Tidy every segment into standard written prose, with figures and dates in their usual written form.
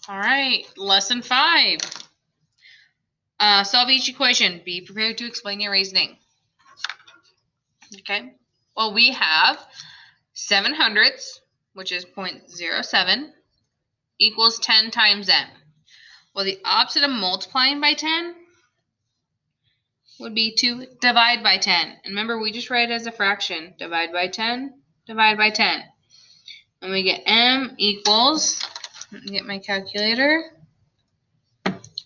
All right, lesson 5. Solve each equation. Be prepared to explain your reasoning. Okay. Well, we have 7/100, which is 0.07, equals 10 times n. Well, the opposite of multiplying by 10 would be to divide by 10. And remember, we just write it as a fraction. Divide by 10, divide by 10. And we get m equals, let me get my calculator.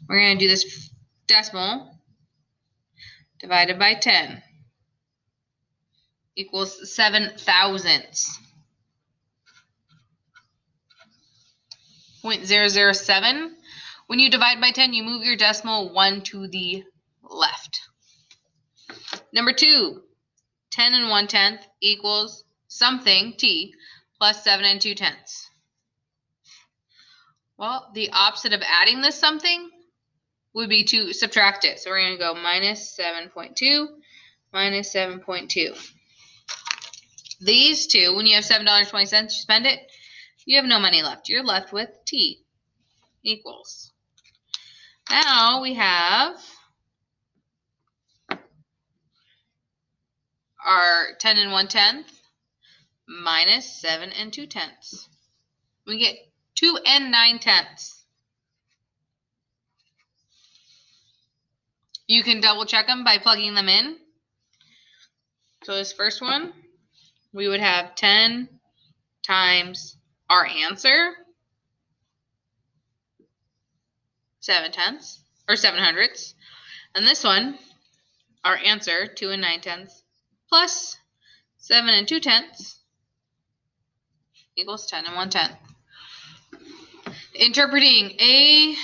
We're going to do this decimal divided by 10 equals 7 thousandths. 0.007. When you divide by 10, you move your decimal 1 to the left. Number 2, 10 and 1/10 equals something, t, plus 7 and 2/10. Well, the opposite of adding this something would be to subtract it. So we're going to go minus 7.2, minus 7.2. These two, when you have $7.20, you spend it, you have no money left. You're left with t equals. Now we have our 10 and 1/10 minus 7 and 2/10. We get 2 and 9/10. You can double check them by plugging them in. So this first one, we would have 10 times our answer, 7/10, or 7/100. And this one, our answer, 2 and 9/10, plus 7 and 2/10 equals 10 and 1/10. Interpreting A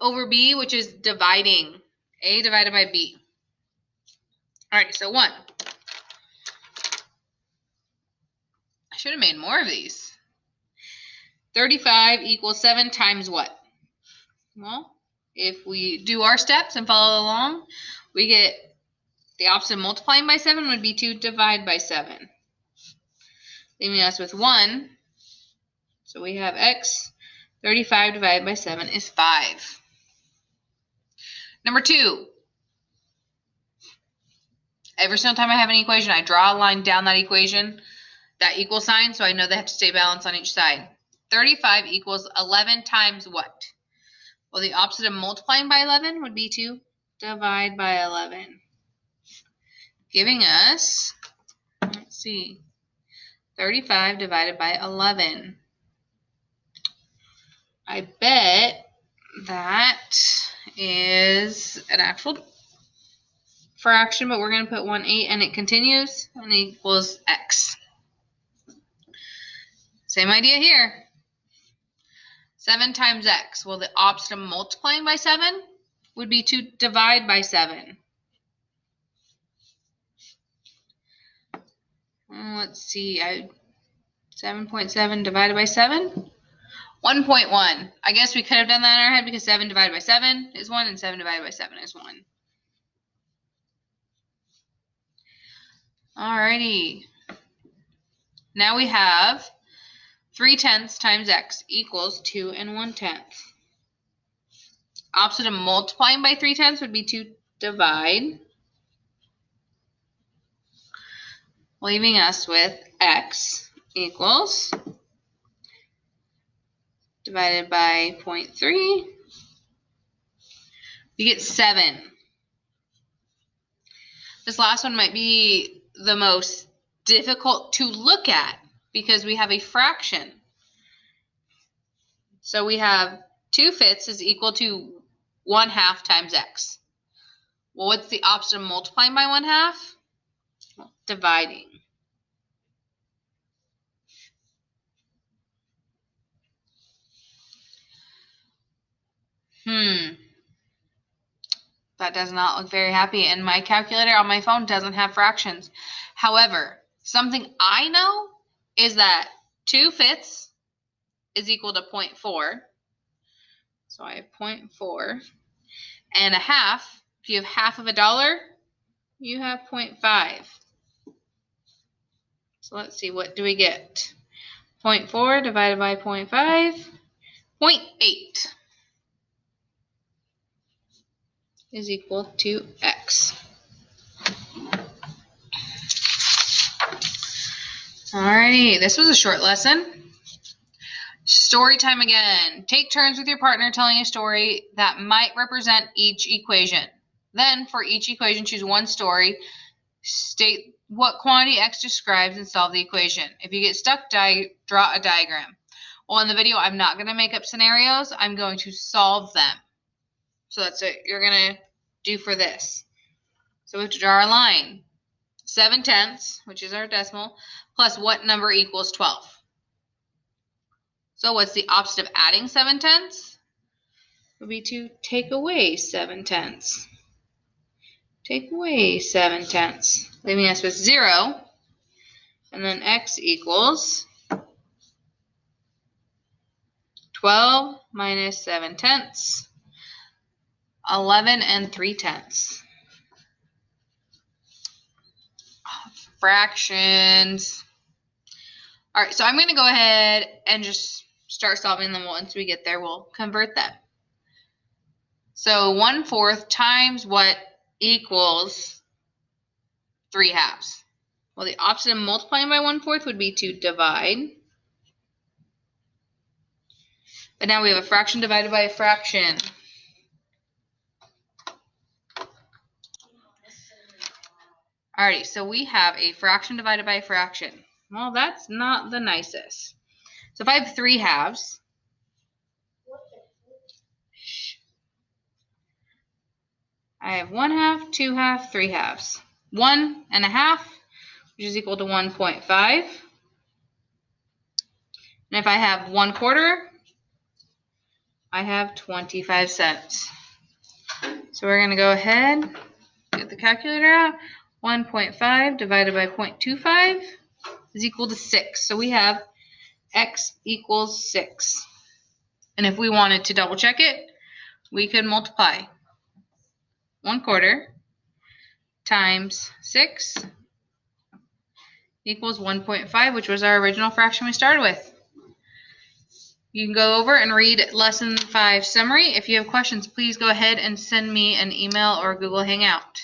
over B, which is dividing. A divided by B. All right, so 1. I should have made more of these. 35 equals 7 times what? Well, if we do our steps and follow along, we get the opposite of multiplying by 7 would be to divide by 7. Leaving us with 1. So we have x, 35 divided by 7 is 5. Number 2. Every single time I have an equation, I draw a line down that equation, that equal sign, so I know they have to stay balanced on each side. 35 equals 11 times what? Well, the opposite of multiplying by 11 would be to divide by 11. Giving us, let's see, 35 divided by 11. I bet that is an actual fraction, but we're going to put 1/8 and it continues and equals x. Same idea here. 7 times x. Well, the opposite of multiplying by 7 would be to divide by 7. Let's see. 7.7 divided by 7? 1.1. I guess we could have done that in our head because 7 divided by 7 is 1 and 7 divided by 7 is 1. Alrighty. Now we have 3/10 times x equals 2 and 1/10. Opposite of multiplying by 3/10 would be to divide, leaving us with x equals divided by 0.3. We get 7. This last one might be the most difficult to look at because we have a fraction. So we have 2/5 is equal to 1/2 times x. Well, what's the opposite of multiplying by 1/2? Well, dividing. That does not look very happy, and my calculator on my phone doesn't have fractions. However, something I know is that 2/5 is equal to 0.4. So I have 0.4. And 1/2, if you have half of $1, you have 0.5. So let's see, what do we get? 0.4 divided by 0.5 0.8 is equal to x. Alrighty, this was a short lesson. Story time again. Take turns with your partner telling a story that might represent each equation. Then, for each equation, choose one story. State what quantity x describes and solve the equation. If you get stuck, draw a diagram. Well, in the video, I'm not going to make up scenarios. I'm going to solve them. So that's what you're going to do for this. So we have to draw our line. 7/10, which is our decimal, plus what number equals 12? So what's the opposite of adding 7/10? Would be to take away 7/10. Take away 7/10, leaving us with 0. And then x equals 12 minus 7/10, 11 3/10. Fractions. All right, so I'm going to go ahead and just start solving them. Once we get there, we'll convert them. So 1/4 times what equals 3/2? Well, the opposite of multiplying by 1/4 would be to divide. But now we have a fraction divided by a fraction. Alrighty, so we have a fraction divided by a fraction. Well, that's not the nicest. So if I have 3/2, I have 1/2, 2/2, 3/2. 1 1/2, which is equal to 1.5. And if I have 1/4, I have 25 cents. So we're going to go ahead, get the calculator out. 1.5 divided by 0.25 is equal to 6. So we have x equals 6. And if we wanted to double check it, we could multiply 1/4 times 6 equals 1.5, which was our original fraction we started with. You can go over and read Lesson 5 summary. If you have questions, please go ahead and send me an email or Google Hangout.